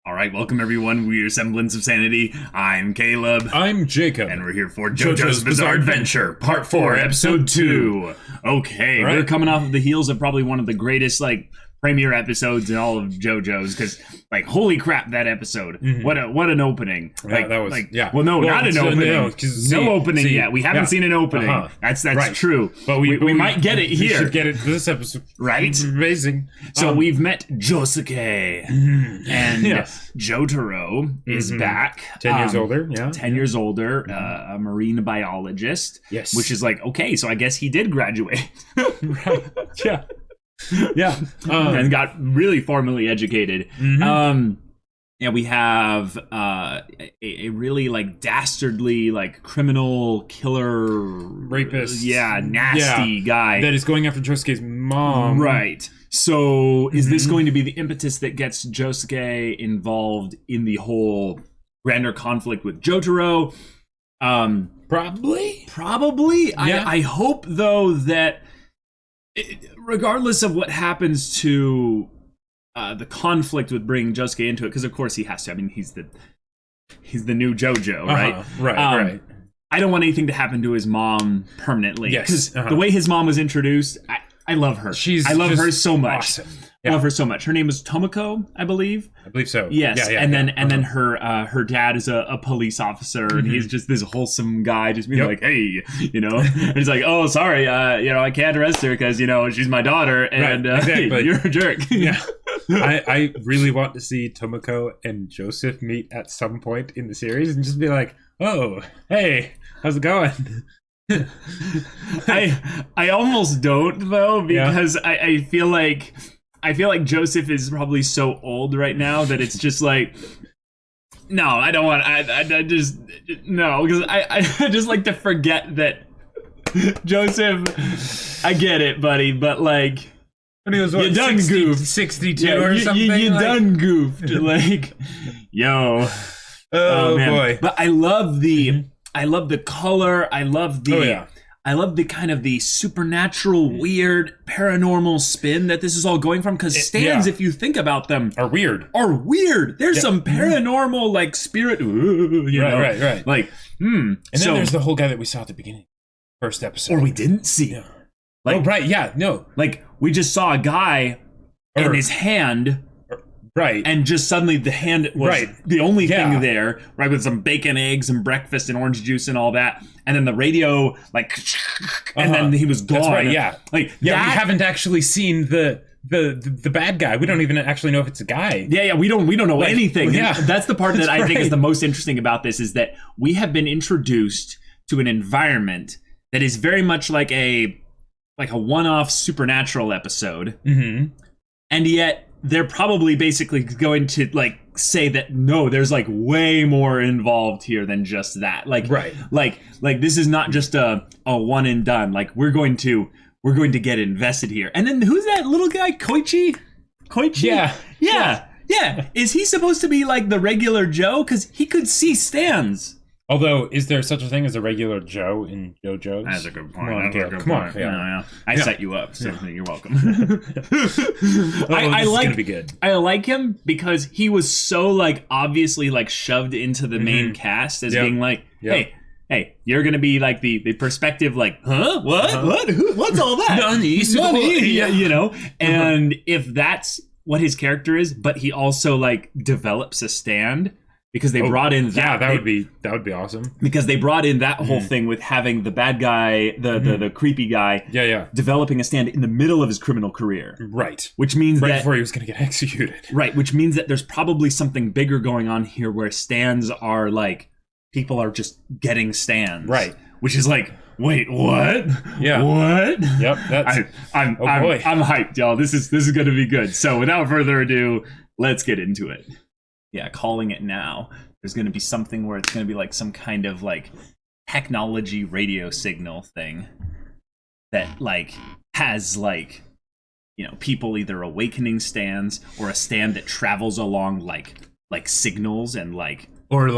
All right, welcome everyone. We're Semblance of Sanity. I'm Caleb. I'm Jacob. And we're here for JoJo's Bizarre Adventure, Part 4, Episode 2. Okay, right. We're coming off of the heels of probably one of the greatest, premiere episodes in all of JoJo's, because, holy crap, that episode. Mm-hmm. What an opening. Yeah, that was, yeah. Well, not an opening. No opening yet. We haven't seen an opening. Uh-huh. That's right. True. But we might get it here. We should get it this episode. Right? It's amazing. So we've met Josuke. And Jotaro is back. 10 years older, yeah. 10 years older, a marine biologist. Yes. Which is okay, so I guess he did graduate. Right. Yeah. Yeah. And got really formally educated. Mm-hmm. We have a really dastardly criminal killer rapist. Nasty guy that is going after Josuke's mom. Right. So is this going to be the impetus that gets Josuke involved in the whole grander conflict with Jotaro? Probably. Yeah. I hope though that regardless of what happens to the conflict with bringing Josuke into it, because of course he has to. I mean, he's the new JoJo, right? Right. I don't want anything to happen to his mom permanently. Yes. Because the way his mom was introduced, I love her. I love her so much. Awesome. Yeah. I love her so much. Her name is Tomoko, I believe. I believe so. Yes. And then her dad is a police officer, and he's just this wholesome guy, just being like, hey, and he's like, oh, sorry, I can't arrest her because she's my daughter, and exactly. You're a jerk. Yeah. I really want to see Tomoko and Joseph meet at some point in the series and just be like, oh, hey, how's it going? I almost don't though, because I feel like Joseph is probably so old right now that it's just no, I don't want. I just no, because I just like to forget that Joseph. I get it, buddy, but when he was you done goofed, 62 or something. You done goofed, yo. Oh man. Boy! But I love the color. I love the. I love the kind of the supernatural, weird, paranormal spin that this is all going from. Because stands, if you think about them, are weird. There's some paranormal, spirit. Right. And then there's the whole guy that we saw at the beginning, first episode, or we didn't see. Yeah. We just saw a guy and his hand. Right. And just suddenly the hand was the only thing there, right, with some bacon, eggs, and breakfast and orange juice and all that. And then the radio, and then he was gone. That's right, yeah. We haven't actually seen the bad guy. We don't even actually know if it's a guy. Yeah, we don't know anything. Yeah. That's the part that I think is the most interesting about this, is that we have been introduced to an environment that is very much like a one-off supernatural episode. Mm-hmm. And yet they're probably basically going to say that no, there's way more involved here than just that. This is not just a one and done. We're going to get invested here. And then who's that little guy, Koichi? Yeah. Is he supposed to be the regular Joe? Because he could see stands. Although, is there such a thing as a regular Joe in JoJo's? That's a good point. Come on. Yeah. I set you up, so you're welcome. I like. Gonna be good. I like him because he was so obviously shoved into the main cast as being hey, you're gonna be the perspective huh? What? What's all that? Nani, And if that's what his character is, but he also develops a stand. Because they brought in that. Yeah, that would be awesome. Because they brought in that whole thing with having the bad guy, the creepy guy, developing a stand in the middle of his criminal career. Right. Which means right before he was going to get executed. Right, which means that there's probably something bigger going on here where stands are people are just getting stands. Right. Which is wait, what? Yeah. What? Yep. I'm hyped, y'all. This is going to be good. So without further ado, let's get into it. Yeah, calling it now. There's going to be something where it's going to be some kind of technology radio signal thing that has people either awakening stands or a stand that travels along signals and or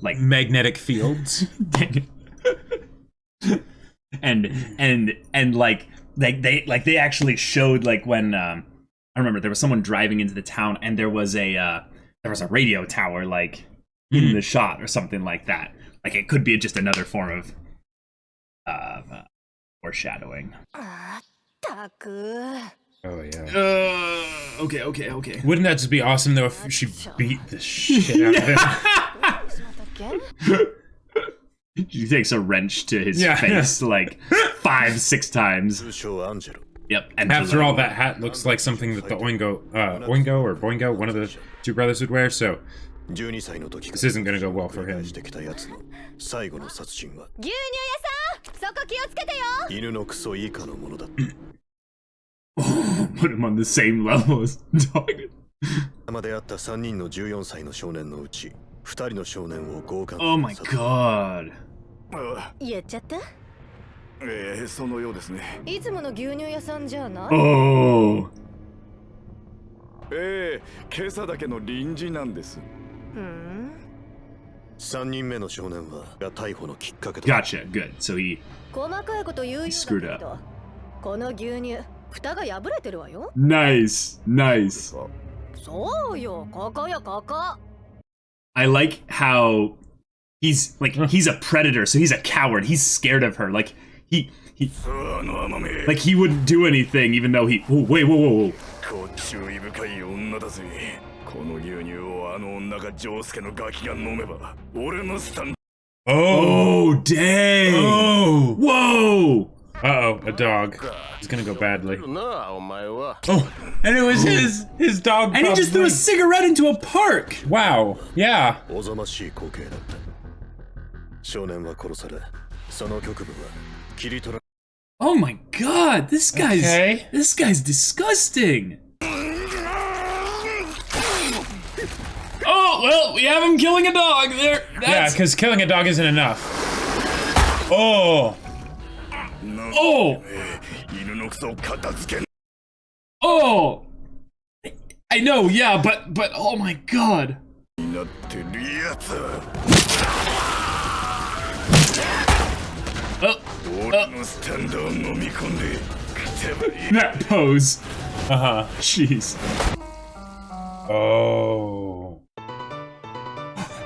magnetic fields. and they actually showed when I remember there was someone driving into the town and there was a there was a radio tower like in the shot or something like that. Like it could be just another form of foreshadowing. Oh yeah. Okay. Wouldn't that just be awesome though if she beat the shit out of him? She takes a wrench to his face like 5-6 times. Yep. After all, that hat looks like something that the Oingo or Boingo, one of the two brothers would wear, so this isn't gonna go well for him. Put him on the same level as dog. Oh my god. 言っちゃった？そのようですね。いつもの牛乳屋さんじゃない？ Oh. 今朝だけの臨時なんです。3人目の少年は逮捕のきっかけだ。 Gotcha. Good. So he 細かいこと言うようだけど、この牛乳蓋が破れてるわよ。 nice. そうよ、ここよここ。 I like how he's a predator, so he's a coward. He's scared of her. Like he wouldn't do anything even though he whoa. この牛乳をあの女がジョウスケのガキが飲めば俺のスタン Oh dang. Oh. Whoa. Uh-oh, a dog. He's gonna go badly. Oh, and it was his dog. And he just threw a cigarette into a park. Wow. Yeah. おぞましい光景だった。少年は殺され、その局部は切り取ら。 Oh my god, this guy's Okay. disgusting. Oh, well, we have him killing a dog there. Yeah, because killing a dog isn't enough. Oh. Oh. 犬のクソを片付け。 Oh. I know, yeah, but oh my god. なってるやつ。 俺のスタンドを飲み込んでくたばり。 That pose. Uh-huh. Jeez. Oh.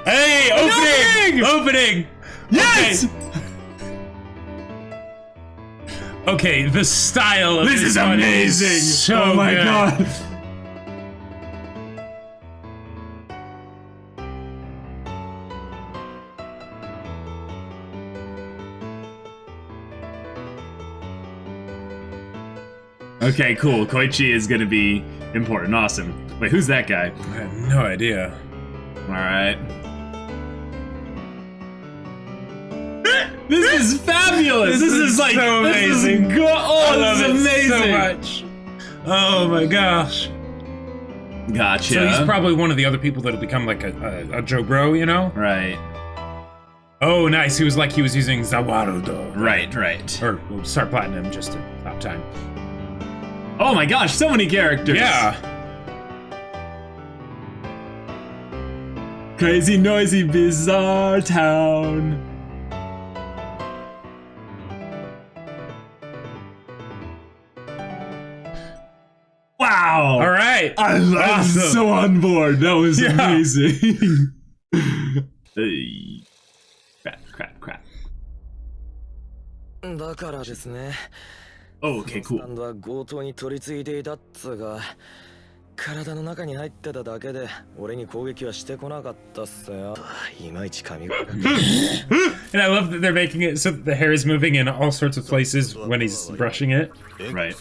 Hey, opening! Yes! Okay, the style of This is one amazing. So oh my good. god. Okay, cool. Koichi is gonna be important. Awesome. Wait, who's that guy? I have no idea. Alright. This is fabulous! This is like so this amazing. Is I love this is it amazing. so much. Oh my gosh. Gotcha. So he's probably one of the other people that'll become like a Joe Bro, you know? Right. Oh, nice. He was using Zawarudo. Right. Or Star Platinum just to top time. Oh my gosh, so many characters. Yeah. Crazy, noisy, bizarre town. Wow. All right. I'm Awesome. so on board. That was amazing. Hey. Crap. だからですね。 Oh, okay, スタ cool. ンドは強盗に取り付いていたっつうが、体の中に入ってただけで俺に攻撃はしてこなかったっすよ。いまいち髪が。 And I love that they're making it so that the hair is moving in all sorts of places when he's brushing it. Right.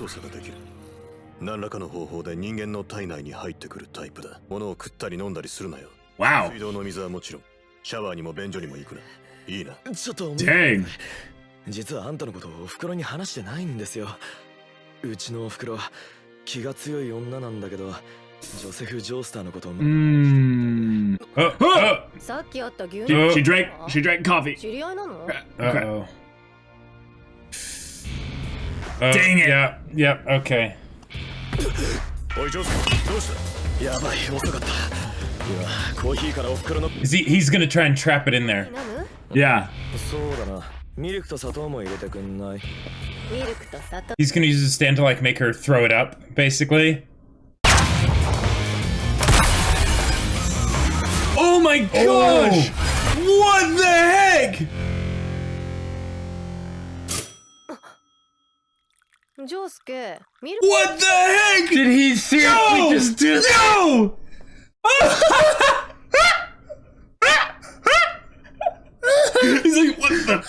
何らかの方法で人間の体内に入ってくるタイプだ。物を食ったり飲んだりするなよ。 Wow. 水道の水はもちろん、シャワーにも便所にも行くな。いいな。ちょっと。 Dang. 実はあんたのことをお袋に話してないんですよ。うちのお袋気が強い女なんだけど、ジョセフ・ジョースターのことを。さっきあった牛 She 乳。 drank coffee. 知り合いなの？ Uh-oh. Dang it. Yep, okay. おいジョース、どうした？やばい、遅かった。今コーヒーからお袋の。He's gonna try and trap it in there. 飲む？ Yeah. そうだな。ミルクと砂糖も入れてくんない？ミルクと砂糖。 He's gonna use his stand to like make her throw it up, basically. my gosh! What the heck? ジョウスケ、見る What the heck? Did he seriously just do that? No! He's like, what the?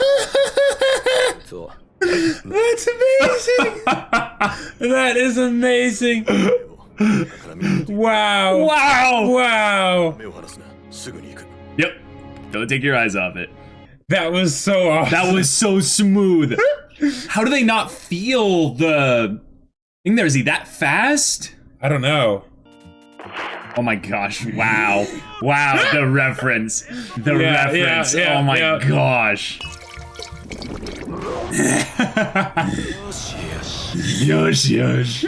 そう That's amazing. That is amazing. だから見る Wow. Wow! Wow. 目を離すなすぐに行く Yep. Don't take your eyes off it. That was so awesome. That was so smooth. How do they not feel the thing there? Is he that fast? I don't know. Oh my gosh. Wow. Wow. The reference. The Yeah, reference. yeah, oh my yeah. gosh. Yosh, yosh.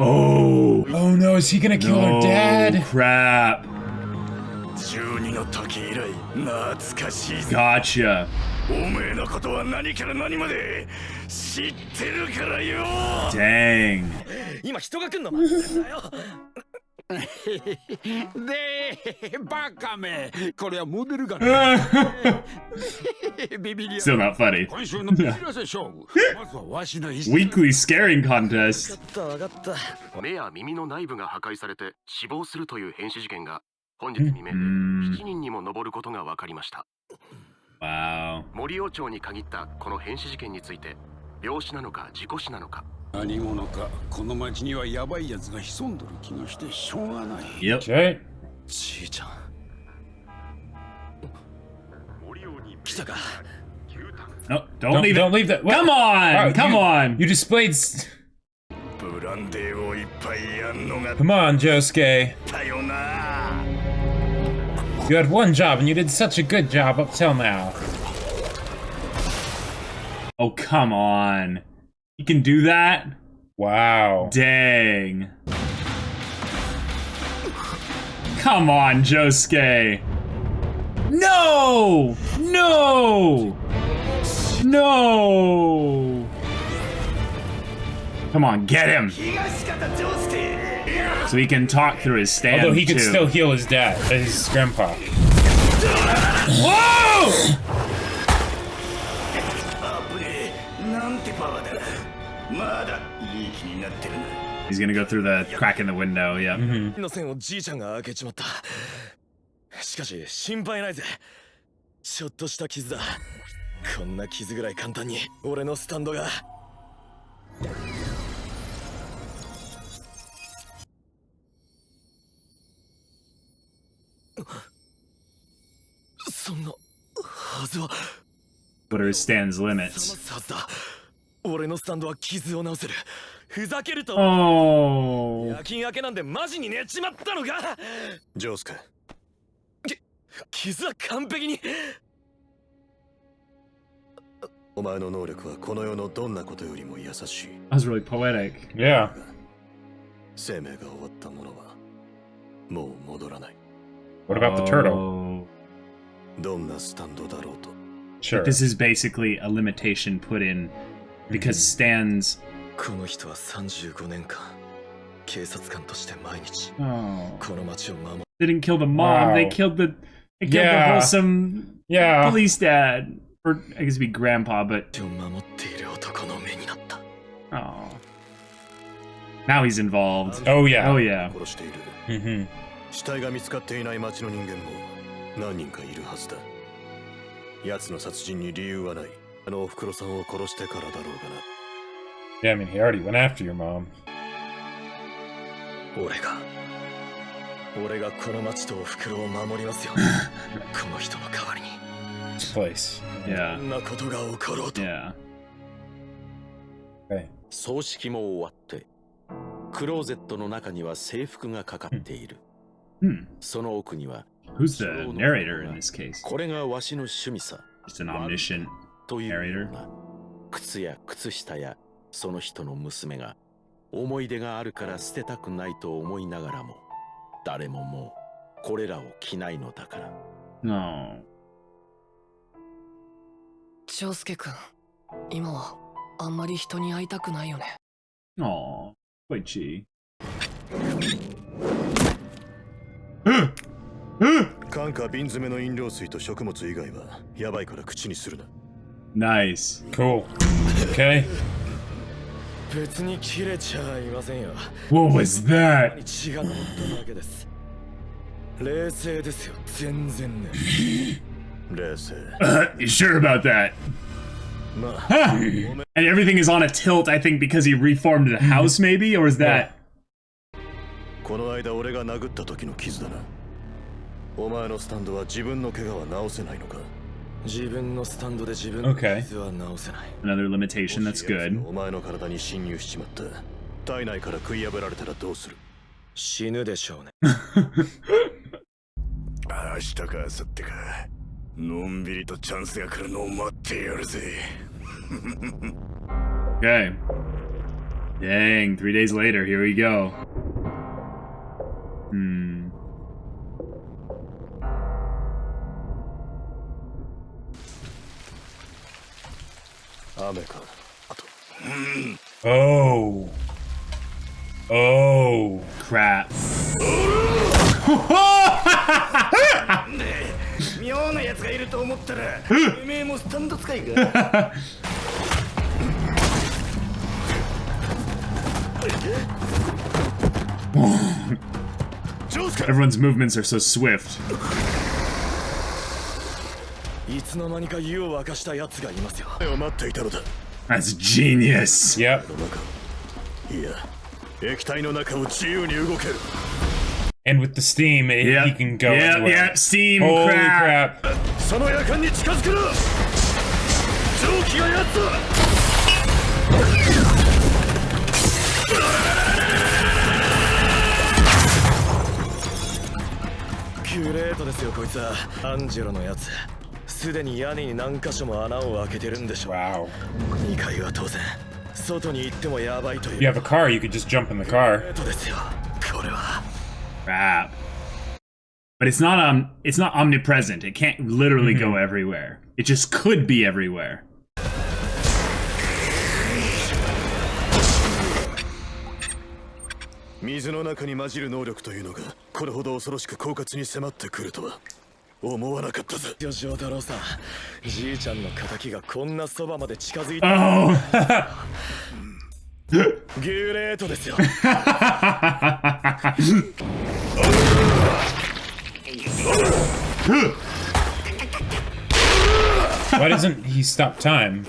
Oh. Oh no, is he gonna kill our dad? Crap. 12の時以来懐かしいぜ Gotcha. おめえのことは何から何まで知ってるからよ Dang. 今人が来んの待ってんだよでバカめこれはモデルガンビビリ Still not funny. 今週のビビらせ勝負まずはわしの意識 Weekly scaring contest. 分かった目や耳の内部が破壊されて死亡するという変死事件が本日未明で7人にも上ることが分かりました。 Wow. 森王町に限ったこの変死事件について病死なのか事故死なのか 何者かこの町にはヤバいやつが潜んどる気がしてしょうがない Yep. Okay. じいちゃん来たか No, don't leave Don't it. leave that. What? Come on. Oh, Come on. You displayed. ブランデーをいっぱいやんのが Come on, Josuke. だよな You had one job and you did such a good job up till now. Oh, come on. You can do that? Wow. Dang. Come on, Josuke. No! No! No! Come on, get him! 東方丈介 So he can talk through his stand Although he could too. still heal his dad, his grandpa. Whoa! 危ねえなんてパワーだまだいい気になってるな He's gonna go through the crack in the window, yeah. の線をじいちゃんが開けちまったしかし心配ないぜちょっとした傷だこんな傷ぐらい簡単に俺のスタンドがそんなはずは What are his stand's 騙 limits? すはずだ俺のスタンドは傷を治せるふざけると Oh. 夜勤明けなんでマジに寝ちまったのかジョースケ傷は完璧にお前の能力はこの世のどんなことよりも優しい That was really poetic. Yeah. 生命が終わったものはもう戻らない What about the turtle? Oh. どんなスタンドだろうと Sure. This is basically a limitation put in because stands. この人は35年間警察官として毎日 Oh. この町を守 They didn't kill the mom. Wow. They killed the Yeah. wholesome Yeah. police dad. Or I guess it'd be grandpa, but りを守っている男の目になった oh. Now he's involved. Oh yeah. Oh yeah. 殺している Mm-hmm. 死体が見つかっていない町の人間も何人かいるはずだ奴の殺人に理由はないあのおふくろさんを殺してからだろうがな Yeah, I mean, he already went after your mom. 俺がこの町とおふくろを守りますよこの人の代わりに This place. こ Yeah. んなことが起ころうと Yeah. Okay. 葬式も終わってクローゼットの中には制服がかかっている、Hmm. その奥には Who's the narrator in this case? これがわしの趣味さ Just an omniscient というよ narrator. うな靴や靴下やその人の娘が思い出があるから捨てたくないと思いながらも誰ももうこれらを着ないのだから。 No. ジョウスケ君今はあんまり人に会いたくないよね。Aw, quite chi. 缶か瓶詰めの飲料水と食物以外はやばいから口にするな。 Nice. Cool. Okay. 別に切れちゃいませんよ。 What was that? 血が乗っただけです。冷静ですよ、全然ね。冷静。 You sure about that? まあ、 And everything is on a tilt, I think, because he reformed the house, maybe? Or is that... この間俺が殴った時の傷だな。お前のスタンドは自分の怪我は治せないのか？自分のスタンドで自分の傷は治せない。 Another limitation, that's good. お前の体に侵入しちまった。体内から食い破られたらどうする？死ぬでしょうね。明日か明後日か、のんびりとチャンスが来るのを待ってやるぜ。Okay. Dang, 3 days later, here we go. Oh. Oh. Crap. 妙な奴がいると思ったら、てめえもスタンド使いか。Everyone's movements are so swift. いつの間にか湯を沸かした奴がいますよ。待っていたのだ。 That's genius. Yep. いや、液体の中を自由に動ける。 And with the steam, he can go anywhere. Yep, steam. Holy crap. crap. その夜間に近づくな。蒸気がやった。キュレートですよ、こいつは。アンジェロのやつ。すでに屋根に何箇所も穴を開けてるんでしょう。 Wow. 2階は当然。外に行ってもやばいという。 If you have a car, you could just jump in the car. キュレートですよ、これは。 Crap. But it's not omnipresent. It can't literally go everywhere. It just could be everywhere. 水の中に混じる能力というのがこれほど恐ろしく狡猾に迫ってくるとは思わなかったぜ。ジョタロウさん、じいちゃんの仇がこんなそばまで近づいて。 Oh. ギュレートですよ。 Why doesn't he stop time?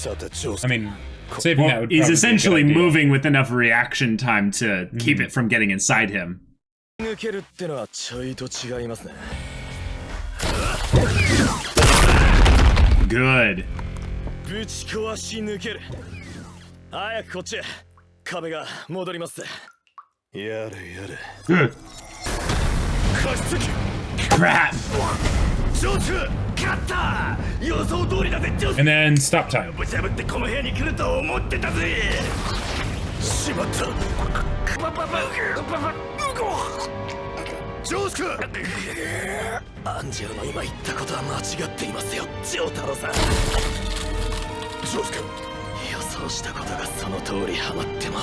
I mean, saving that would He's probably essentially be a good idea. moving with enough reaction time to keep it from getting inside him. 抜けるってのはちょいと違いますね。 Good. ぶち壊し抜ける。早くこっちへ。壁が戻ります。やれやれ。 Good. 加湿器。 Crap. 上中勝った予想通りだぜ、ジョス。 And then stop time. ぶち破ってこの部屋に来ると思ってたぜ。しまった。ジョース君。アンジェロの今言ったことは間違っていますよ、ジョタロさん。ジョース君。予想したことがその通りハマっても。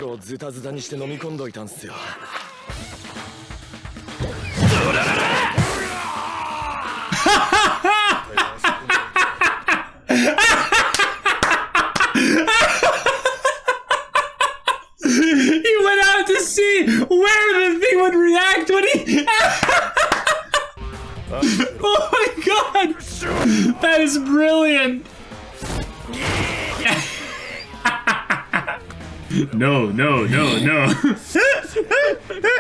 こうズタズタにして飲み込んどいたんすよ。 He went out to see where the thing would react when he... Oh my god! That is brilliant! No.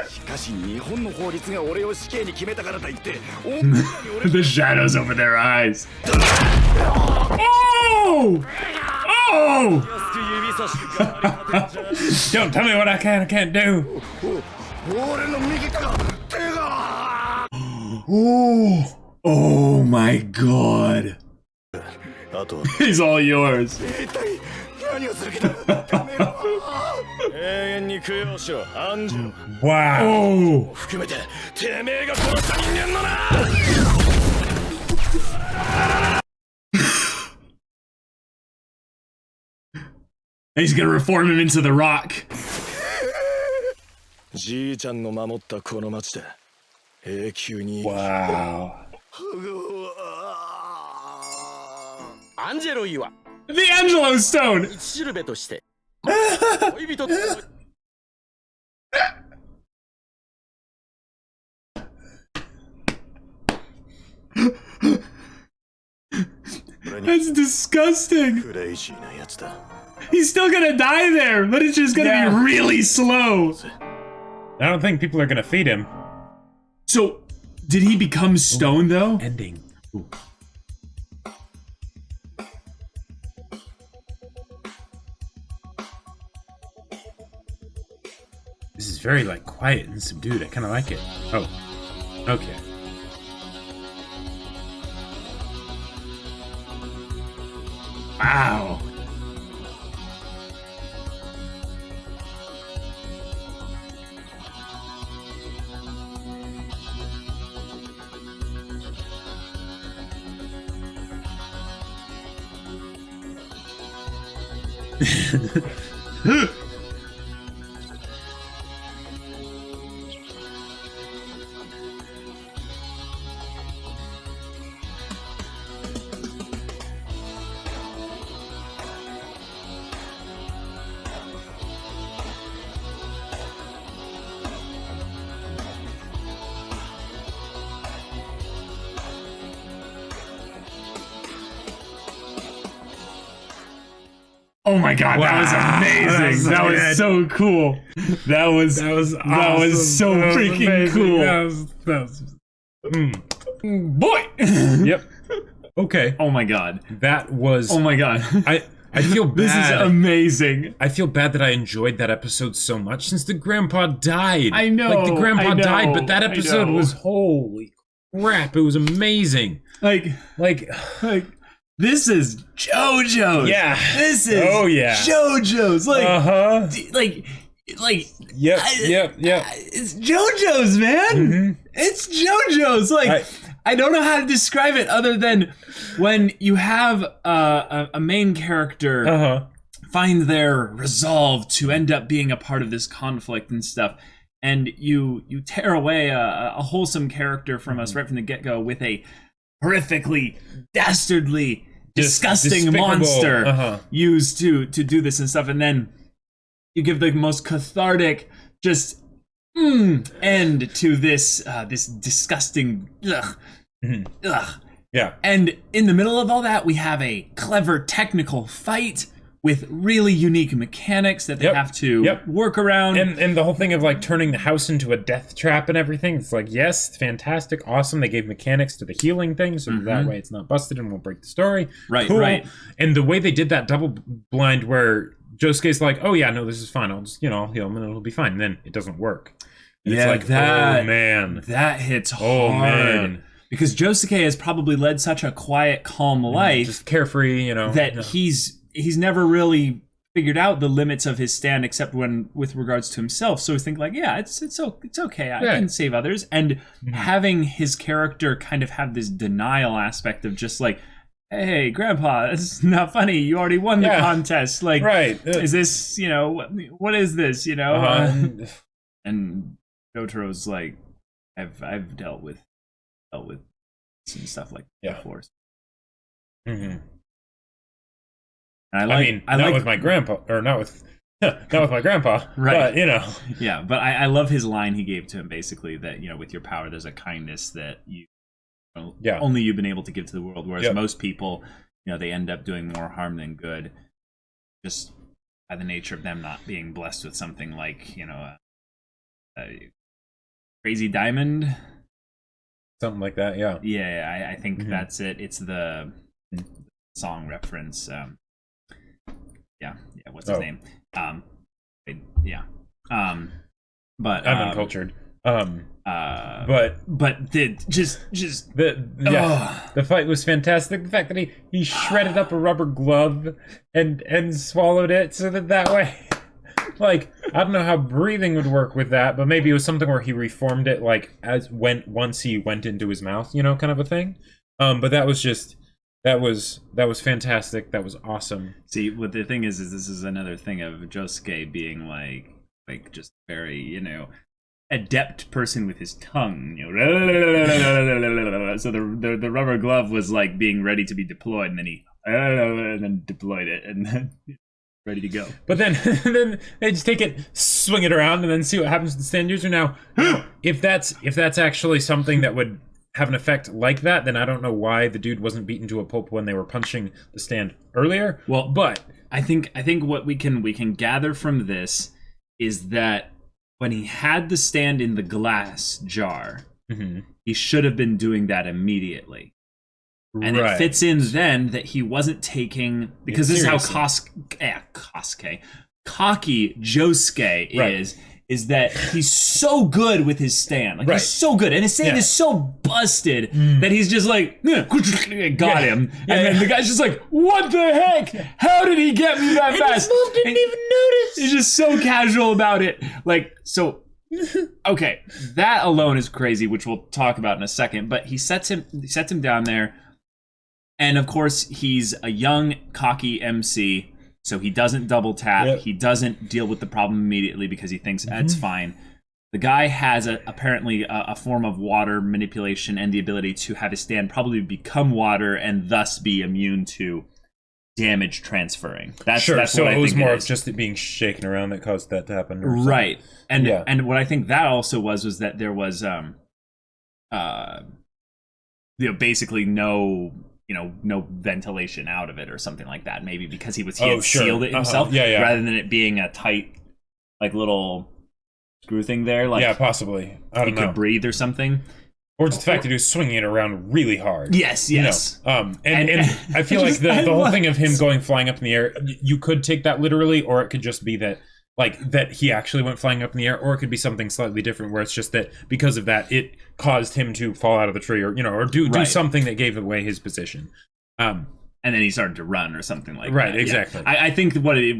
しかし日本の法律が俺を死刑に決めたからといって The shadows over their eyes. Oh! Oh! Don't tell me what I can and can't do. 俺の右手が Oh! Oh my god. あとは He's all yours. 一体何をする気だ。永遠に供養しろ、アンジェロ。 Wow. お含めててめえが殺した人間のな。He's gonna reform him into the Rock. じいちゃんの守ったこの町で永久に Wow. アンジェロイは The Angelo Stone! 道しるべとして恋人と That's disgusting. クレイジーなやつだ He's still gonna die there, but it's just gonna Yeah. be really slow. I don't think people are gonna feed him. So, did he become stone though? Ending. Ooh. This is very like quiet and subdued. I kind of like it. Oh, okay. Wow. Oh my god, that was amazing. That was so cool. That was awesome. That was so freaking amazing. cool. Boy. Yep. Okay. Oh my god. That was. Oh my god. I feel bad. This is amazing. I feel bad that I enjoyed that episode so much since the grandpa died. I know. Like the grandpa I know, died, but that episode was holy crap. It was amazing. Like this is JoJo's. Yeah. This is yeah. JoJo's. Like like Yep. It's JoJo's, man. Mm-hmm. It's JoJo's. Like I don't know how to describe it other than when you have a main character find their resolve to end up being a part of this conflict and stuff, and you tear away a wholesome character from us right from the get-go with a horrifically, dastardly, disgusting despicable, monster used to do this and stuff, and then you give the most cathartic just end to this this disgusting ugh. Yeah. And in the middle of all that, we have a clever technical fight with really unique mechanics that they have to work around. And the whole thing of like turning the house into a death trap and everything. It's like, yes, fantastic, awesome. They gave mechanics to the healing thing, so that way it's not busted and won't break the story. Right, cool. right. And the way they did that double blind where Josuke's like, oh yeah, no, this is fine. I'll just, heal him and it'll be fine. And then it doesn't work. And it's like, oh man. That hits hard. Oh man. Because Josuke has probably led such a quiet, calm life. Just carefree, that he's never really figured out the limits of his stand except when with regards to himself. So he's thinking like, yeah, it's okay. I can save others. And having his character kind of have this denial aspect of just like, hey, Grandpa, it's not funny. You already won the contest. Like, is this, what is this, And Jotaro's like, I've dealt with some stuff like that before. And not with my grandpa, or not with my grandpa, right? But, Yeah, but I love his line he gave to him, basically, that with your power, there's a kindness that only you've been able to give to the world, whereas most people, they end up doing more harm than good, just by the nature of them not being blessed with something like a crazy diamond. Something like that, yeah. Yeah, I think that's it. It's the song reference. What's his name? But I'm uncultured. But the fight was fantastic. The fact that he shredded up a rubber glove and swallowed it so that way. Like, I don't know how breathing would work with that, but maybe it was something where he reformed it, like once he went into his mouth, kind of a thing. But that was just That was fantastic. That was awesome. See, what the thing is this is another thing of Josuke being like just very, you know, adept person with his tongue. You know, so the rubber glove was like being ready to be deployed, and then he and then deployed it, and then ready to go. But then they just take it, swing it around, and then see what happens to the stand user. Now, if that's actually something that would have an effect like that, then I don't know why the dude wasn't beaten to a pulp when they were punching the stand earlier. Well, but I think what we can gather from this is that when he had the stand in the glass jar, he should have been doing that immediately. And it fits in then that he wasn't taking, because this is how cocky Josuke is that he's so good with his stand. Like, he's so good. And his stand is so busted that he's just like, got him. And then the guy's just like, what the heck? How did he get me that fast? This didn't even notice. He's just so casual about it. Like, so, okay, that alone is crazy, which we'll talk about in a second. But he sets him down there. And of course, he's a young, cocky MC. So he doesn't double tap. Yep. He doesn't deal with the problem immediately because he thinks it's fine. The guy has apparently a form of water manipulation and the ability to have his stand probably become water and thus be immune to damage transferring. That's so what it was more of is. just it being shaken around that caused that to happen. Right. And what I think that also was that there was basically no ventilation out of it or something like that. Maybe because he had sealed it himself, rather than it being a tight, like, little screw thing there. Like, possibly. I don't know. He could breathe or something. Or just the fact that he was swinging it around really hard. Yes. You know? And I feel like the whole thing of him going flying up in the air, you could take that literally, or it could just be that, like, that he actually went flying up in the air, or it could be something slightly different where it's just that because of that, it caused him to fall out of the tree or do something that gave away his position. And then he started to run or something like that. Right, exactly. Yeah. I think what it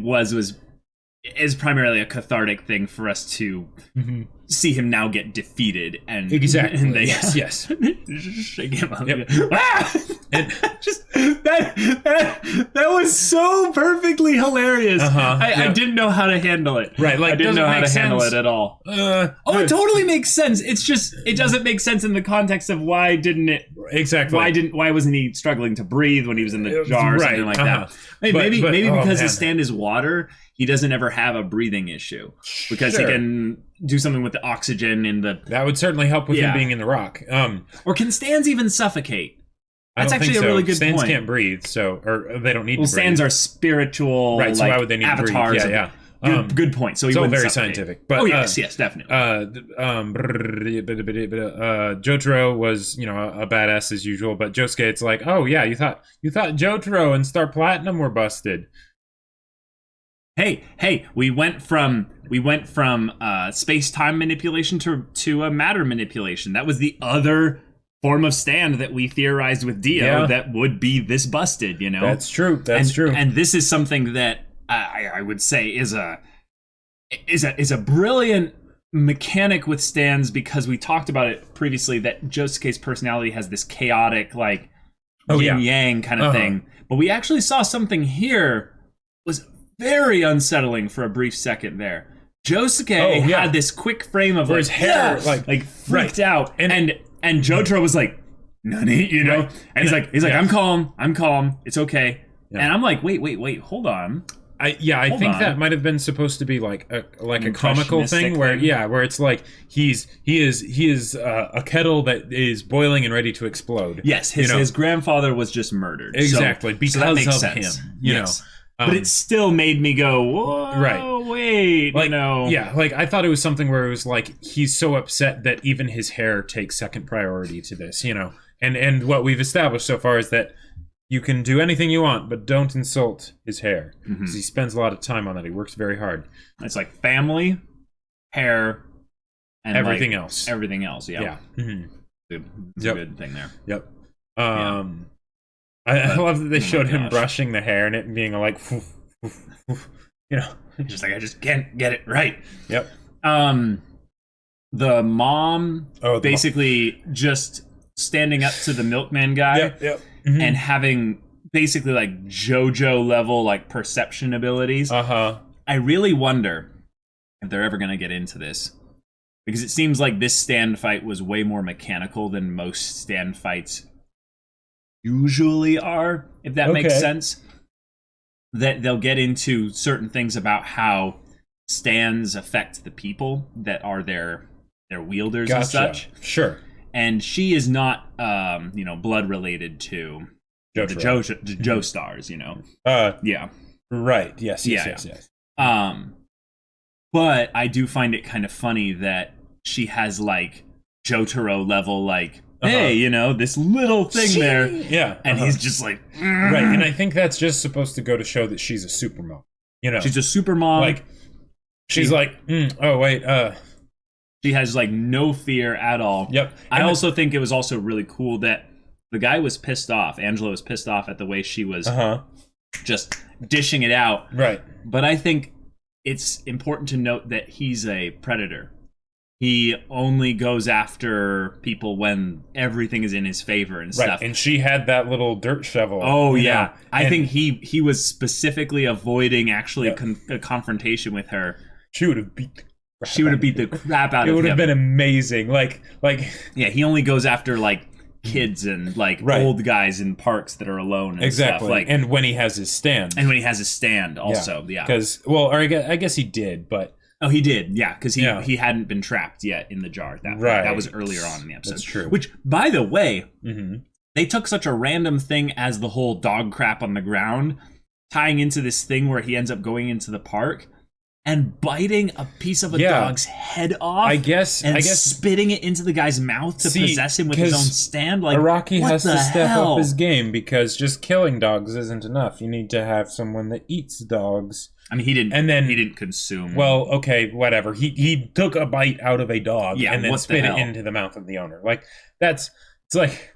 is primarily a cathartic thing for us to see him now get defeated and exactly. Yes. Just shake him up. Yep. And just that was so perfectly hilarious. I didn't know how to handle it. Right, like, I didn't know how to handle it at all. It totally makes sense. It's just it doesn't make sense in the context of why didn't it exactly why wasn't he struggling to breathe when he was in the jar or something like that? Maybe because his stand is water, he doesn't ever have a breathing issue because he can do something with the oxygen in the. That would certainly help with him being in the rock. Or can stands even suffocate? That's actually a really good stands point. Stands can't breathe, or they don't need to breathe. Stands are spiritual, right? So why would they need avatars? To breathe? Yeah. Good point. So he it's wouldn't all very suffocate. scientific. But, yes, definitely. Jotaro was, a badass as usual, but Josuke, it's like, oh yeah, you thought Jotaro and Star Platinum were busted. Hey, we went from space-time manipulation to a matter manipulation. That was the other form of stand that we theorized with Dio that would be this busted, That's true. That's true. And this is something that I would say is a brilliant mechanic with stands, because we talked about it previously that Josuke's personality has this chaotic, like, yin-yang kind of thing. But we actually saw something here was very unsettling for a brief second there. Josuke had this quick frame of his hair like freaked out, and Jotaro was like, "Nani," And he's like, "I'm calm, it's okay." Yeah. And I'm like, wait, hold on. I think that might have been supposed to be like a comical thing where it's like he is a kettle that is boiling and ready to explode. Yes, his grandfather was just murdered. Exactly, because that makes sense. Him. You know. But it still made me go, whoa, wait, Yeah, like, I thought it was something where it was like, he's so upset that even his hair takes second priority to this, And what we've established so far is that you can do anything you want, but don't insult his hair. Because he spends a lot of time on that. He works very hard. It's like family, hair, and everything else. Everything else, yeah. It's a good thing there. Yep. I love that they showed him brushing the hair and it being like, just like, I just can't get it right. Yep. The mom basically just standing up to the milkman guy Mm-hmm. and having basically like JoJo level like perception abilities. I really wonder if they're ever going to get into this, because it seems like this stand fight was way more mechanical than most stand fights usually are, if that makes sense. That they'll get into certain things about how stands affect the people that are their wielders and such. Sure. And she is not, blood related to the Joestars, Yeah. Right. Yes. But I do find it kind of funny that she has like Jotaro level, like, hey, this little thing there. Yeah. And he's just like, right. And I think that's just supposed to go to show that she's a super mom. She's a super mom. Like, she's like, oh, wait, she has like no fear at all. Yep. I also think it was also really cool that the guy was pissed off. Angelo was pissed off at the way she was just dishing it out. Right. But I think it's important to note that he's a predator. He only goes after people when everything is in his favor and stuff. And she had that little dirt shovel. Oh, yeah. I think he was specifically avoiding actually a confrontation with her. She would have beat the crap out of him. It would have been amazing. Like yeah, he only goes after like kids and like old guys in parks that are alone and stuff. Like, and when he has his stand. Also, yeah. Because, I guess he did, but... Oh, he did, yeah, because he hadn't been trapped yet in the jar at that point. That was earlier on in the episode. That's true. Which, by the way, they took such a random thing as the whole dog crap on the ground, tying into this thing where he ends up going into the park and biting a piece of a dog's head off. I guess spitting it into the guy's mouth to possess him with his own stand. Like, Araki has to step hell? up his game, because just killing dogs isn't enough. You need to have someone that eats dogs. I mean, he didn't consume. Well, okay, whatever. He took a bite out of a dog and then spit it hell? into the mouth of the owner. Like, it's like,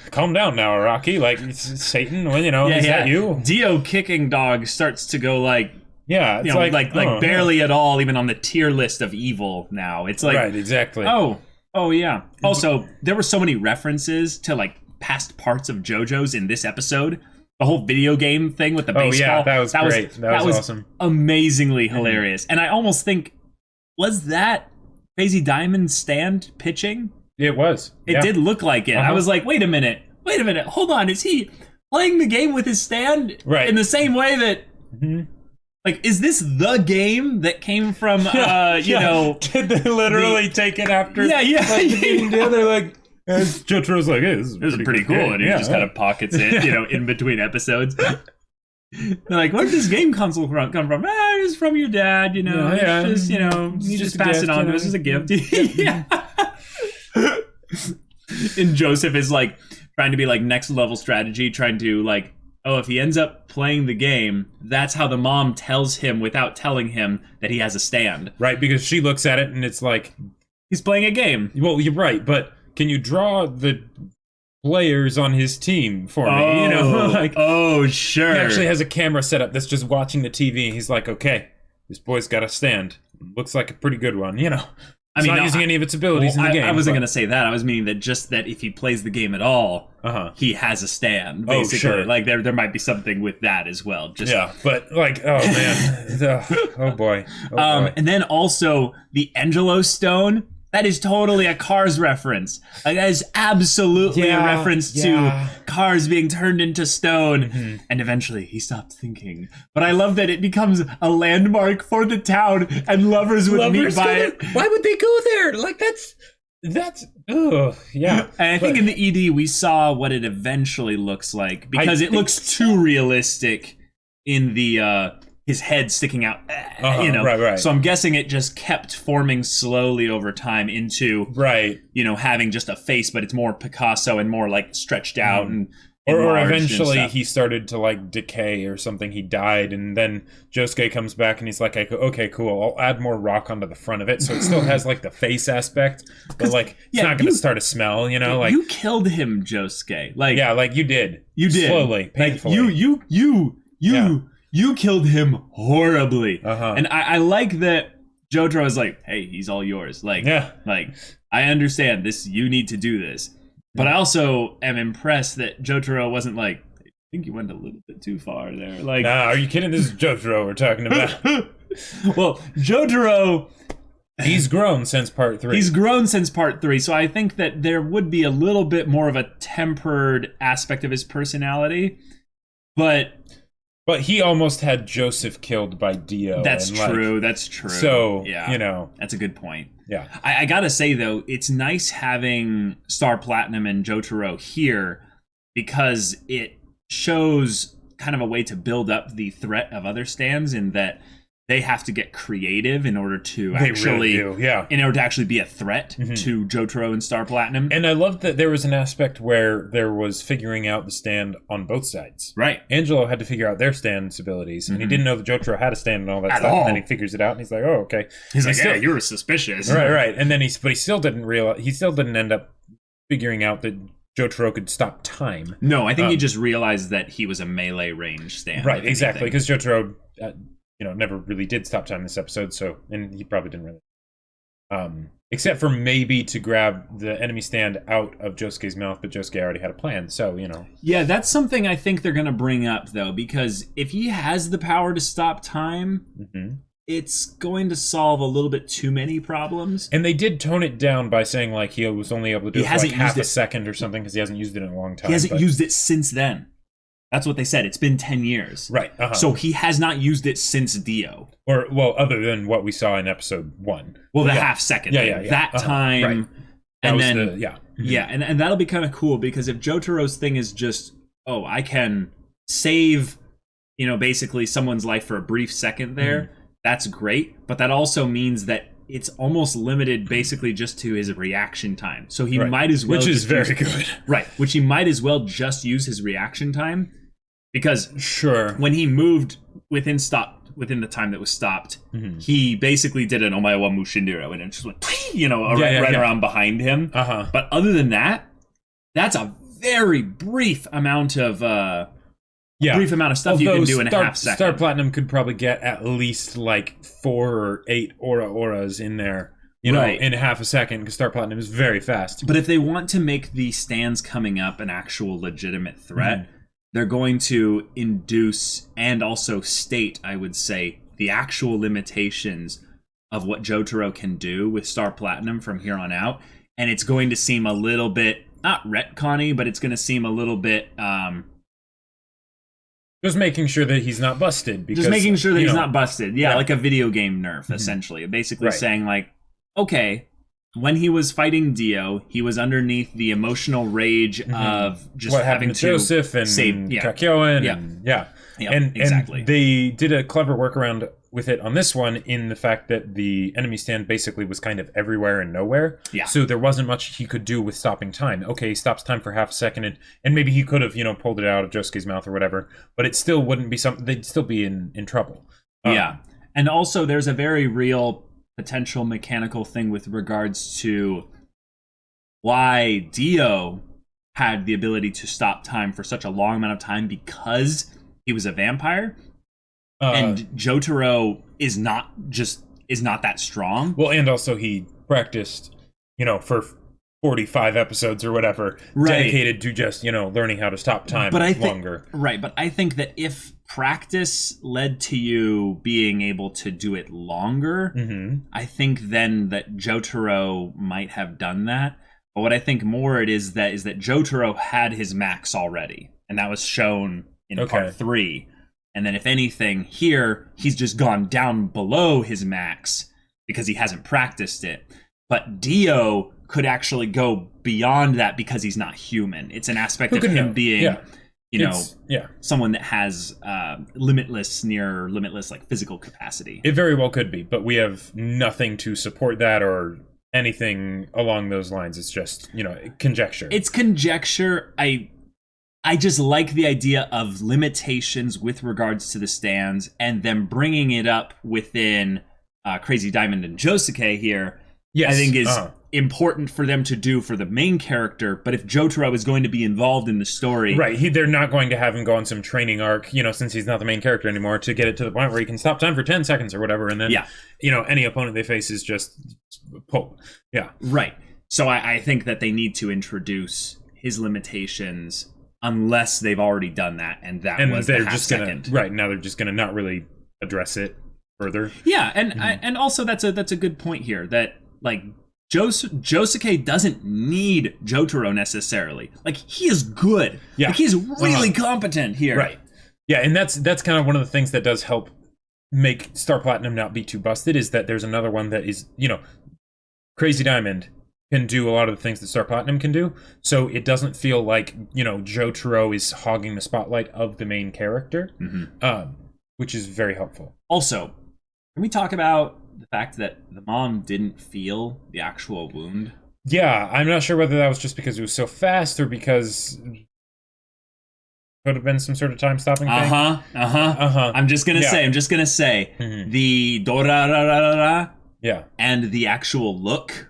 calm down now, Araki. Like, it's Satan. Well, is that you? Dio kicking dog starts to go like. Yeah, it's like barely at all, even on the tier list of evil now. It's like, right, exactly. Oh yeah. Also, there were so many references to like past parts of JoJo's in this episode. The whole video game thing with the baseball. Oh yeah, that was great. That was awesome. Amazingly hilarious. And I almost think, was that Crazy Diamond stand pitching? It was. It did look like it. I was like, wait a minute, hold on. Is he playing the game with his stand? Right. In the same way that. Like, is this the game that came from, Did they literally take it after? They're like, Jotaro's like, hey, this is pretty cool. And he just kind of pockets it, in between episodes. They're like, where did this game console come from? It's from your dad, It's just, you just pass it on to us as a gift. And Joseph is like trying to be like next level strategy, trying to like, if he ends up playing the game, that's how the mom tells him without telling him that he has a stand. Right, because she looks at it and it's like, he's playing a game. Well, you're right, but can you draw the players on his team for me? Sure. He actually has a camera set up that's just watching the TV, and he's like, okay, this boy's got a stand. Looks like a pretty good one, It's not using any of its abilities in the game. I wasn't going to say that. I was meaning that if he plays the game at all, he has a stand, basically. Sure. Like, there might be something with that as well. But, like, oh, man. Oh, boy. And then also, the Angelo stone, that is totally a Cars reference. Like, that is absolutely a reference to cars being turned into stone. And eventually, he stopped thinking. But I love that it becomes a landmark for the town, and lovers would meet by it. Why would they go there? Like, that's yeah. And I think in the ED, we saw what it eventually looks like, because it looks too realistic in the... his head sticking out, Right. So I'm guessing it just kept forming slowly over time into, having just a face, but it's more Picasso and more like stretched out and or eventually he started to like decay or something. He died, and then Josuke comes back and he's like, okay, cool. I'll add more rock onto the front of it, so it still has like the face aspect, but like it's not going to start to smell. Like you killed him, Josuke. Like like you did slowly, painfully. Like, you killed him horribly. And I like that Jotaro is like, hey, he's all yours. Like, I understand this. You need to do this. But I also am impressed that Jotaro wasn't like, I think you went a little bit too far there. Like, nah, are you kidding? This is Jotaro we're talking about. Well, Jotaro, he's grown since part 3. He's grown since part 3, so I think that there would be a little bit more of a tempered aspect of his personality. But he almost had Joseph killed by Dio. That's true. That's true. So, yeah, that's a good point. Yeah. I gotta say, though, it's nice having Star Platinum and Jotaro here because it shows kind of a way to build up the threat of other stands in that they have to get creative in order to in order to actually be a threat to Jotaro and Star Platinum. And I love that there was an aspect where there was figuring out the stand on both sides. Right. Angelo had to figure out their stand's abilities, and he didn't know that Jotaro had a stand and all that stuff. And then he figures it out, and he's like, "Oh, okay." He's like, "Yeah, you were suspicious." Right. And then he still didn't realize. He still didn't end up figuring out that Jotaro could stop time. No, I think he just realized that he was a melee range stand. Right. Exactly, because Jotaro. Never really did stop time this episode, and he probably didn't really. Except for maybe to grab the enemy stand out of Josuke's mouth, but Josuke already had a plan, so, Yeah, that's something I think they're going to bring up, though, because if he has the power to stop time, it's going to solve a little bit too many problems. And they did tone it down by saying, like, he was only able to do it for like half a second or something, because he hasn't used it in a long time. He hasn't used it since then. That's what they said. It's been 10 years. Right. So he has not used it since Dio. Or, well, other than what we saw in episode 1. Well, the half second. Yeah. That time. Right. And then, Yeah, and that'll be kind of cool because if Jotaro's thing is just, I can save, basically someone's life for a brief second there, that's great. But that also means that it's almost limited basically just to his reaction time. So he might as well... Which is very good. Right. Which he might as well just use his reaction time. Because when he moved within the time that was stopped, he basically did an Omae wa Mushindiro and it just went, right around behind him. But other than that, that's a very brief amount of... stuff you can do in a half second. Star Platinum could probably get at least like 4 or 8 auras in there, in half a second, because Star Platinum is very fast. But if they want to make the stands coming up an actual legitimate threat, they're going to induce and also state, I would say, the actual limitations of what Jotaro can do with Star Platinum from here on out. And it's going to seem a little bit, not retconny, but it's going to seem a little bit... just making sure that he's not busted. Because, just making sure that he's not busted. Yeah, like a video game nerf, Mm-hmm. essentially. Basically saying, like, okay, when he was fighting Dio, he was underneath the emotional rage of just what having happened to Joseph and save Kakyoin. And exactly. And they did a clever workaround with it on this one in the fact that the enemy stand basically was kind of everywhere and nowhere. Yeah. So there wasn't much he could do with stopping time. Okay, he stops time for half a second, and maybe he could have, pulled it out of Josuke's mouth or whatever, but it still wouldn't be something, they'd still be in trouble. Yeah. And also there's a very real potential mechanical thing with regards to why Dio had the ability to stop time for such a long amount of time because he was a vampire. And Jotaro is not that strong. Well, and also he practiced, for 45 episodes or whatever, dedicated to just, learning how to stop time longer. Right, but I think that if practice led to you being able to do it longer, I think then that Jotaro might have done that. But what I think more it is that Jotaro had his max already, and that was shown in part 3. And then if anything, here, he's just gone down below his max because he hasn't practiced it. But Dio could actually go beyond that because he's not human. It's an aspect of him being, someone that has limitless like physical capacity. It very well could be, but we have nothing to support that or anything along those lines. It's just, conjecture. It's conjecture. I just like the idea of limitations with regards to the stands and them bringing it up within Crazy Diamond and Josuke here. Yes. I think is important for them to do for the main character. But if Jotaro is going to be involved in the story... Right, they're not going to have him go on some training arc, since he's not the main character anymore, to get it to the point where he can stop time for 10 seconds or whatever. And then, any opponent they face is just pull. Yeah. Right. So I think that they need to introduce his limitations unless they've already done that, and was they're the just second. Right now they're just gonna not really address it further. Yeah, and also that's a good point here that like Josuke doesn't need Jotaro necessarily. Like he is good. Yeah, like, he's really competent here. Right. Yeah, and that's kind of one of the things that does help make Star Platinum not be too busted is that there's another one that is, Crazy Diamond can do a lot of the things that Star Platinum can do, so it doesn't feel like, Jotaro is hogging the spotlight of the main character, which is very helpful. Also, can we talk about the fact that the mom didn't feel the actual wound? Yeah, I'm not sure whether that was just because it was so fast or because could have been some sort of time-stopping thing. I'm just gonna say, the dorararara and the actual look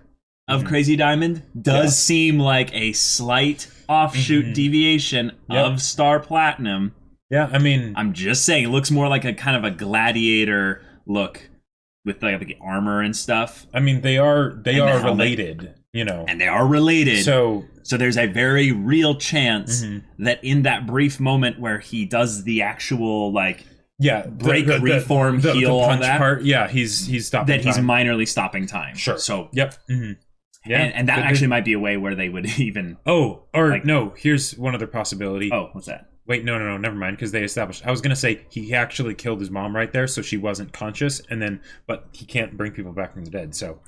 of Crazy Diamond does seem like a slight offshoot deviation of Star Platinum. Yeah, I mean, I'm just saying, it looks more like a kind of a gladiator look with like the armor and stuff. I mean, they are related, and they are related. So there's a very real chance that in that brief moment where he does the actual break, reform, heal, the punch all that part, he's stopping that time. he's minorly stopping time. Sure. So yeah, and that actually might be a way where they would even. No. Here's one other possibility. Oh, what's that? Wait, no, never mind, because they established. I was gonna say he actually killed his mom right there, so she wasn't conscious, but he can't bring people back from the dead. So,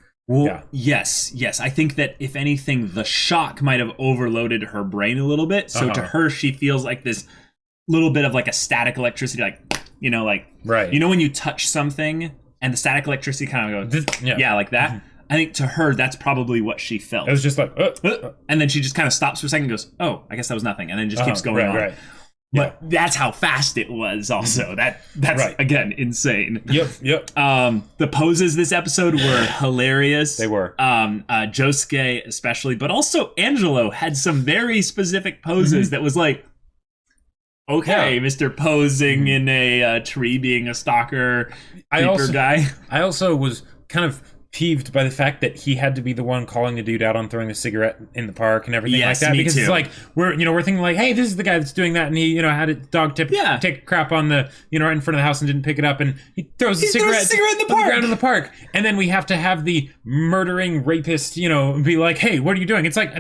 yes. I think that if anything, the shock might have overloaded her brain a little bit. So to her, she feels like this little bit of like a static electricity, right. When you touch something and the static electricity kind of goes, like that. I think to her, that's probably what she felt. It was just like, and then she just kind of stops for a second and goes, oh, I guess that was nothing. And then just keeps going on. Right. But that's how fast it was also. That's again, insane. Yep. The poses this episode were hilarious. They were. Josuke especially, but also Angelo had some very specific poses that was like, okay, Mr. Posing in a tree being a stalker guy. I also was kind of peeved by the fact that he had to be the one calling the dude out on throwing the cigarette in the park and everything like that. Because it's like we're thinking like, hey, this is the guy that's doing that, and he had a dog take a crap on the right in front of the house and didn't pick it up, and he throws the cigarette in the park. On the ground in the park, and then we have to have the murdering rapist be like, hey, what are you doing? It's like,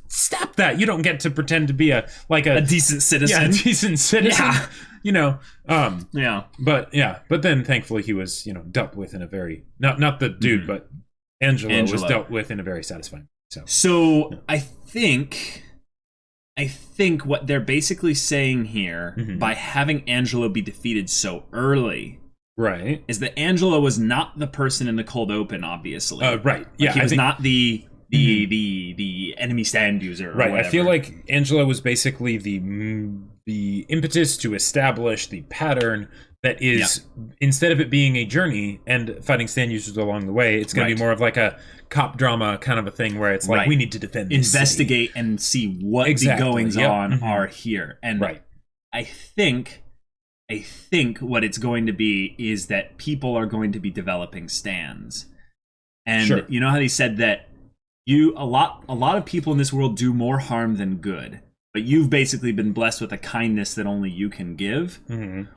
stop that! You don't get to pretend to be a decent citizen. Yeah, a decent citizen. Yeah. But then thankfully he was, dealt with in a very not the dude, but Angelo was dealt with in a very satisfying way. So I think what they're basically saying here by having Angelo be defeated so early, right, is that Angelo was not the person in the cold open, obviously. Right. Yeah. He was not the enemy stand user. Or whatever. I feel like Angelo was basically the impetus to establish the pattern that is, instead of it being a journey and fighting stand users along the way, it's going to be more of like a cop drama kind of a thing where it's like, we need to defend this investigate city. And see what the goings on are here. And I think what it's going to be is that people are going to be developing stands. And you know how they said that a lot of people in this world do more harm than good, but you've basically been blessed with a kindness that only you can give.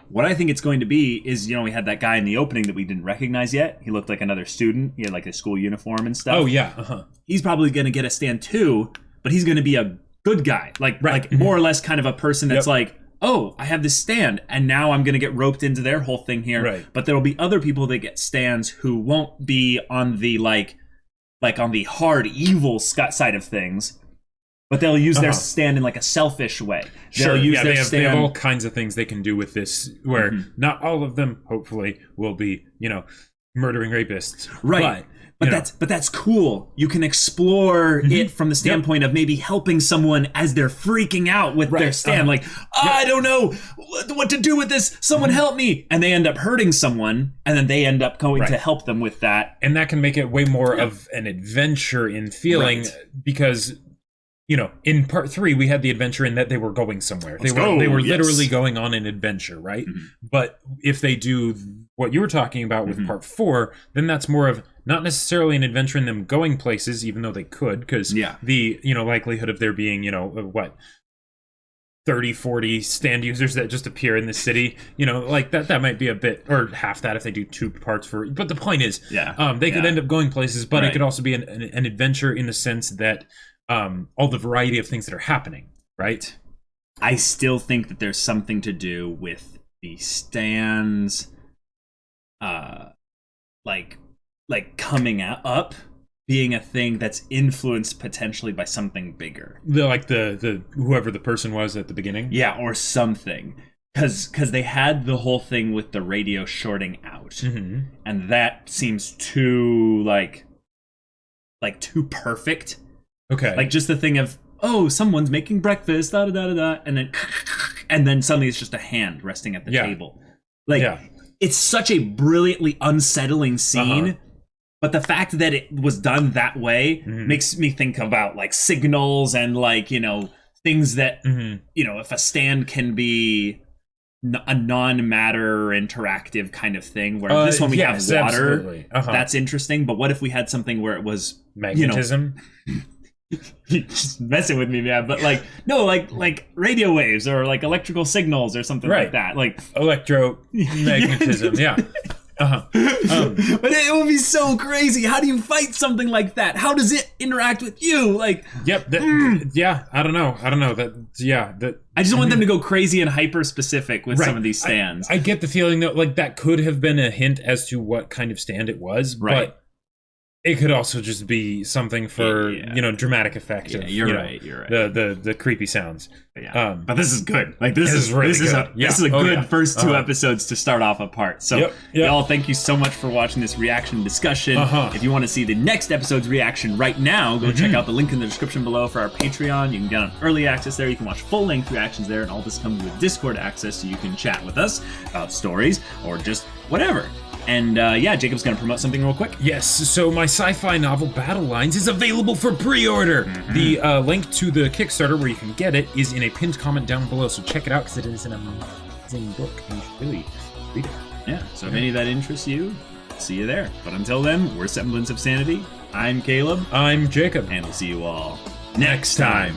What I think it's going to be is, we had that guy in the opening that we didn't recognize yet. He looked like another student. He had like a school uniform and stuff. Oh yeah. He's probably going to get a stand too, but he's going to be a good guy, like more or less kind of a person that's like, oh, I have this stand, and now I'm going to get roped into their whole thing here. Right. But there will be other people that get stands who won't be on the like on the hard evil side of things, but they'll use their stand in like a selfish way. They'll use their stand. They have all kinds of things they can do with this, where not all of them, hopefully, will be, murdering rapists. Right. But that's cool. You can explore it from the standpoint of maybe helping someone as they're freaking out with their stand. I don't know what to do with this. Someone help me. And they end up hurting someone, and then they end up going to help them with that. And that can make it way more of an adventure in feeling, because in part 3 we had the adventure in that they were going somewhere. They were literally going on an adventure, right? But if they do what you were talking about with part 4, then that's more of not necessarily an adventure in them going places, even though they could, because the likelihood of there being 30, 40 stand users that just appear in the city, like that might be a bit, or half that if they do 2 parts for. But the point is, they could end up going places, but it could also be an adventure in the sense that all the variety of things that are happening, right? I still think that there's something to do with the stands, like coming up being a thing that's influenced potentially by something bigger. The whoever the person was at the beginning? Yeah, or something. Because they had the whole thing with the radio shorting out. And that seems too, too perfect. Okay. Like, just the thing of, oh, someone's making breakfast, da-da-da-da-da, and then suddenly it's just a hand resting at the table. It's such a brilliantly unsettling scene. But the fact that it was done that way makes me think about signals and things that if a stand can be a non-matter interactive kind of thing, where this one we have water, that's interesting. But what if we had something where it was magnetism? You're just messing with me, man. But like radio waves or electrical signals or something like that, electromagnetism. But it would be so crazy. How do you fight something like that? How does it interact with you? I don't know. I just want them to go crazy and hyper specific with some of these stands. I get the feeling that that could have been a hint as to what kind of stand it was, but it could also just be something for dramatic effect. You're right. The creepy sounds. But this is good. This is really good. This is a good first 2 episodes to start off a part. So y'all, thank you so much for watching this reaction discussion. If you want to see the next episode's reaction right now, go check out the link in the description below for our Patreon. You can get on early access there. You can watch full-length reactions there, and all this comes with Discord access, so you can chat with us about stories or just whatever. And Jacob's going to promote something real quick. Yes, so my sci-fi novel Battle Lines is available for pre-order. The link to the Kickstarter where you can get it is in a pinned comment down below, so check it out because it is an amazing book and you should really read it. Yeah, so if any of that interests you, see you there. But until then, we're Semblance of Sanity. I'm Caleb. I'm Jacob. And we'll see you all next time.